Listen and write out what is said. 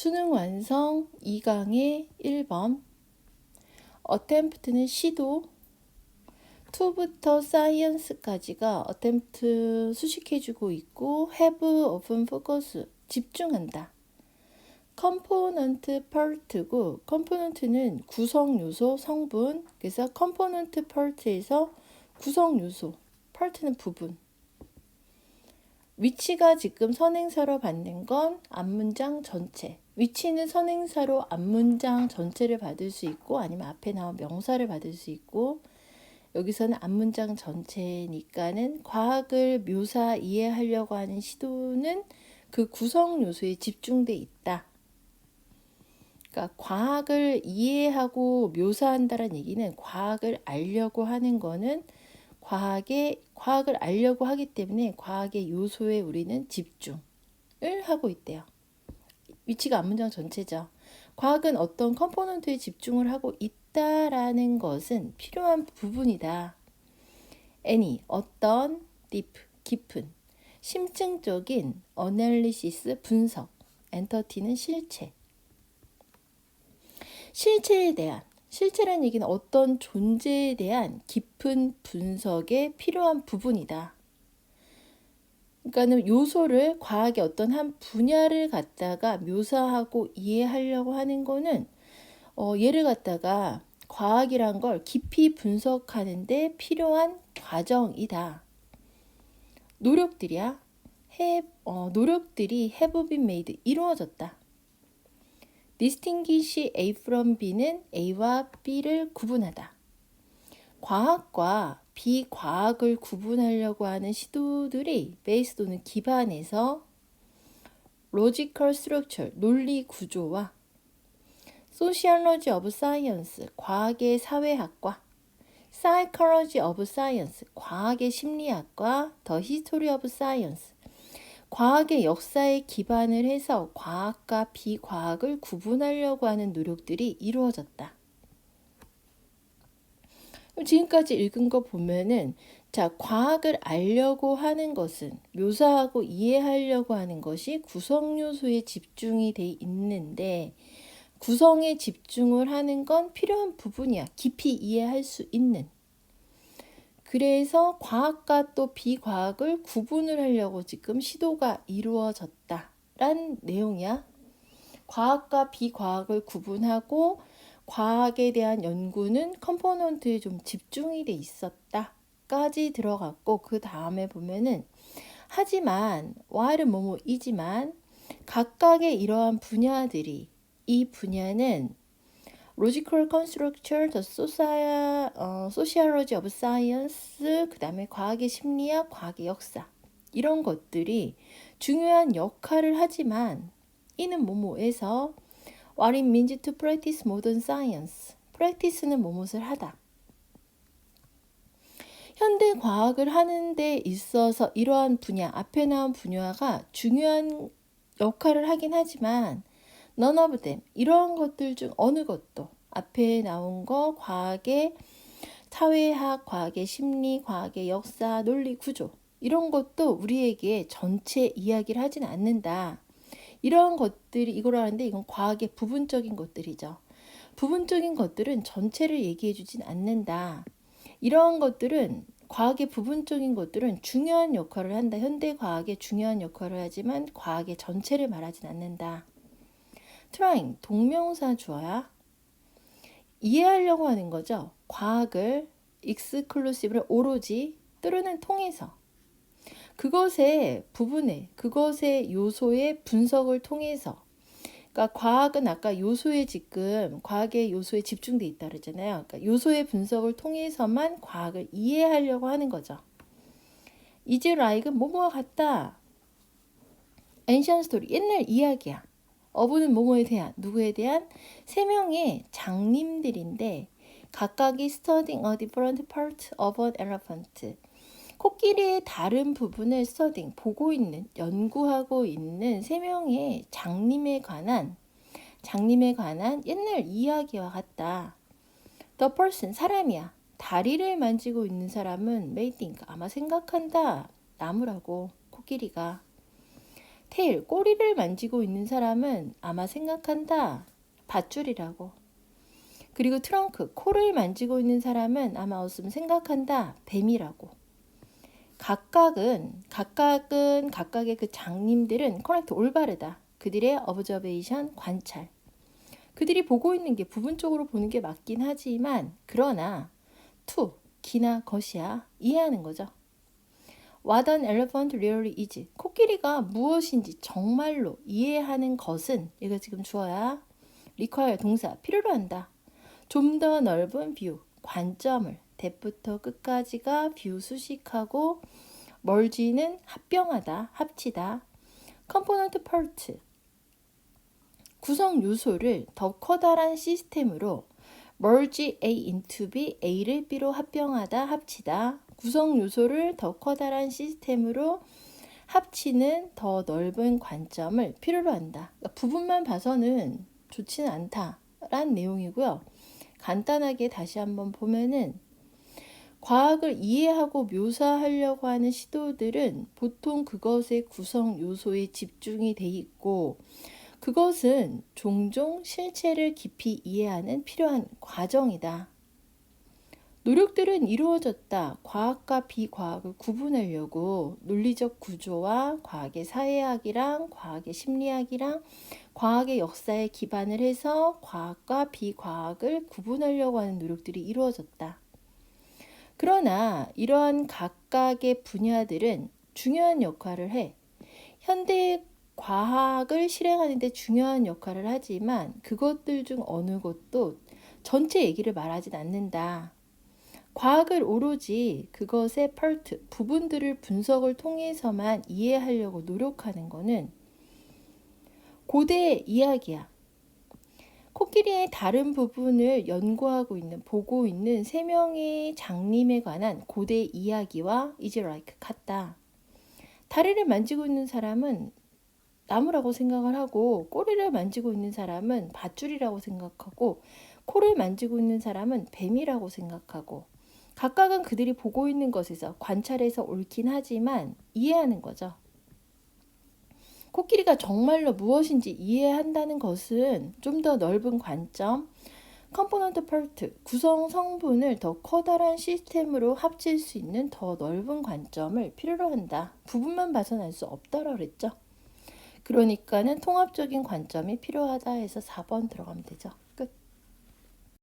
수능 완성 2강의 1번. attempt는 시도, to부터 science까지가 attempt 수식해주고 있고 have open focus 집중한다. component part고 component는 구성 요소, 성분. 그래서 component part에서 구성 요소, part는 부분. 위치가 지금 선행사로 받는 건 앞문장 전체. 위치는 선행사로 앞문장 전체를 받을 수 있고 아니면 앞에 나온 명사를 받을 수 있고, 여기서는 앞문장 전체니까는 과학을 묘사 이해하려고 하는 시도는 그 구성 요소에 집중돼 있다. 그러니까 과학을 이해하고 묘사한다는 얘기는 과학을 알려고 하는 거는 과학을 알려고 하기 때문에 과학의 요소에 우리는 집중을 하고 있대요. 위치가 앞문장 전체죠. 과학은 어떤 컴포넌트에 집중을 하고 있다라는 것은 필요한 부분이다. any, 어떤, deep, 깊은, 심층적인, analysis, 분석, entity는 실체. 실체에 대한, 실체란 얘기는 어떤 존재에 대한 깊은 분석에 필요한 부분이다. 그러니까는 요소를 과학의 어떤 한 분야를 갖다가 묘사하고 이해하려고 하는 거는 얘를 갖다가 과학이란 걸 깊이 분석하는데 필요한 과정이다. 노력들이야. 노력들이 have been made, 이루어졌다. distinguish A from B는 A와 B를 구분하다. 과학과 비과학을 구분하려고 하는 시도들이 베이스도는 기반에서 logical structure, 논리 구조와 sociology of science, 과학의 사회학과, psychology of science, 과학의 심리학과, the history of science, 과학의 역사에 기반을 해서 과학과 비과학을 구분하려고 하는 노력들이 이루어졌다. 지금까지 읽은 거 보면은, 자, 과학을 알려고 하는 것은, 묘사하고 이해하려고 하는 것이 구성 요소에 집중이 돼 있는데, 구성에 집중을 하는 건 필요한 부분이야. 깊이 이해할 수 있는. 그래서 과학과 또 비과학을 구분을 하려고 지금 시도가 이루어졌다란 내용이야. 과학과 비과학을 구분하고 과학에 대한 연구는 컴포넌트에 좀 집중이 돼 있었다까지 들어갔고, 그 다음에 보면은 하지만 while은 뭐뭐이지만 각각의 이러한 분야들이, 이 분야는 logical constructure, the sociology of science, 그 다음에 과학의 심리학, 과학의 역사, 이런 것들이 중요한 역할을 하지만 이는 뭐뭐에서 what it means to practice modern science, practice는 뭐뭇을 하다. 현대 과학을 하는 데 있어서 이러한 분야, 앞에 나온 분야가 중요한 역할을 하긴 하지만 none of them, 이러한 것들 중 어느 것도, 앞에 나온 거 과학의 사회학, 과학의 심리, 과학의 역사, 논리 구조, 이런 것도 우리에게 전체 이야기를 하진 않는다. 이런 것들이 이걸 하는데 이건 과학의 부분적인 것들이죠. 부분적인 것들은 전체를 얘기해 주진 않는다. 이러한 것들은, 과학의 부분적인 것들은 중요한 역할을 한다. 현대 과학의 중요한 역할을 하지만 과학의 전체를 말하진 않는다. trying, 동명사 주어야. 이해하려고 하는 거죠. 과학을 exclusive로 오로지, 또는 통해서. 그것의 부분에, 그것의 요소의 분석을 통해서. 그러니까 과학은 아까 요소에 지금 과학의 요소에 집중돼 있다 그랬잖아요. 그러니까 요소의 분석을 통해서만 과학을 이해하려고 하는 거죠. is like 뭐뭐와 같다. ancient story, 옛날 이야기야. 어부는 뭐뭐에 대한, 누구에 대한? 세 명의 장님들인데 각각이 studying a different part of an elephant, 코끼리의 다른 부분을 studying, 보고 있는, 연구하고 있는 세 명의 장님에 관한 옛날 이야기와 같다. The person, 사람이야. 다리를 만지고 있는 사람은 may think, 아마 생각한다. 나무라고, 코끼리가. 테일, 꼬리를 만지고 있는 사람은 아마 생각한다. 밧줄이라고. 그리고 트렁크, 코를 만지고 있는 사람은 아마 없으면 생각한다. 뱀이라고. 각각의 그 장님들은 커넥트 올바르다. 그들의 어브저베이션 관찰. 그들이 보고 있는 게 부분적으로 보는 게 맞긴 하지만 그러나 to 기나 것이야 이해하는 거죠. What an elephant really is. 코끼리가 무엇인지 정말로 이해하는 것은 이거 지금 주어야 require 동사 필요로 한다. 좀 더 넓은 뷰 관점을 대부터 끝까지가 뷰 수식하고 멀지는 합병하다 합치다. component part 구성 요소를 더 커다란 시스템으로 merge A into B, A를 B로 합병하다, 합치다. 구성 요소를 더 커다란 시스템으로 합치는 더 넓은 관점을 필요로 한다. 그러니까 부분만 봐서는 좋지는 않다라는 내용이고요. 간단하게 다시 한번 보면은 과학을 이해하고 묘사하려고 하는 시도들은 보통 그것의 구성 요소에 집중이 돼 있고 그것은 종종 실체를 깊이 이해하는 필요한 과정이다. 노력들은 이루어졌다. 과학과 비과학을 구분하려고 논리적 구조와 과학의 사회학이랑 과학의 심리학이랑 과학의 역사에 기반을 해서 과학과 비과학을 구분하려고 하는 노력들이 이루어졌다. 그러나 이러한 각각의 분야들은 중요한 역할을 해. 현대 과학을 실행하는 데 중요한 역할을 하지만 그것들 중 어느 것도 전체 얘기를 말하진 않는다. 과학을 오로지 그것의 파트, 부분들을 분석을 통해서만 이해하려고 노력하는 것은 고대의 이야기야. 코끼리의 다른 부분을 연구하고 있는, 보고 있는 세 명의 장님에 관한 고대 이야기와 이즈라이크 같다. 다리를 만지고 있는 사람은 나무라고 생각을 하고 꼬리를 만지고 있는 사람은 밧줄이라고 생각하고 코를 만지고 있는 사람은 뱀이라고 생각하고 각각은 그들이 보고 있는 것에서 관찰해서 옳긴 하지만 이해하는 거죠. 코끼리가 정말로 무엇인지 이해한다는 것은 좀 더 넓은 관점, 컴포넌트 파트, 구성 성분을 더 커다란 시스템으로 합칠 수 있는 더 넓은 관점을 필요로 한다. 부분만 봐서는 알 수 없다라고 그랬죠. 그러니까는 통합적인 관점이 필요하다 해서 4번 들어가면 되죠.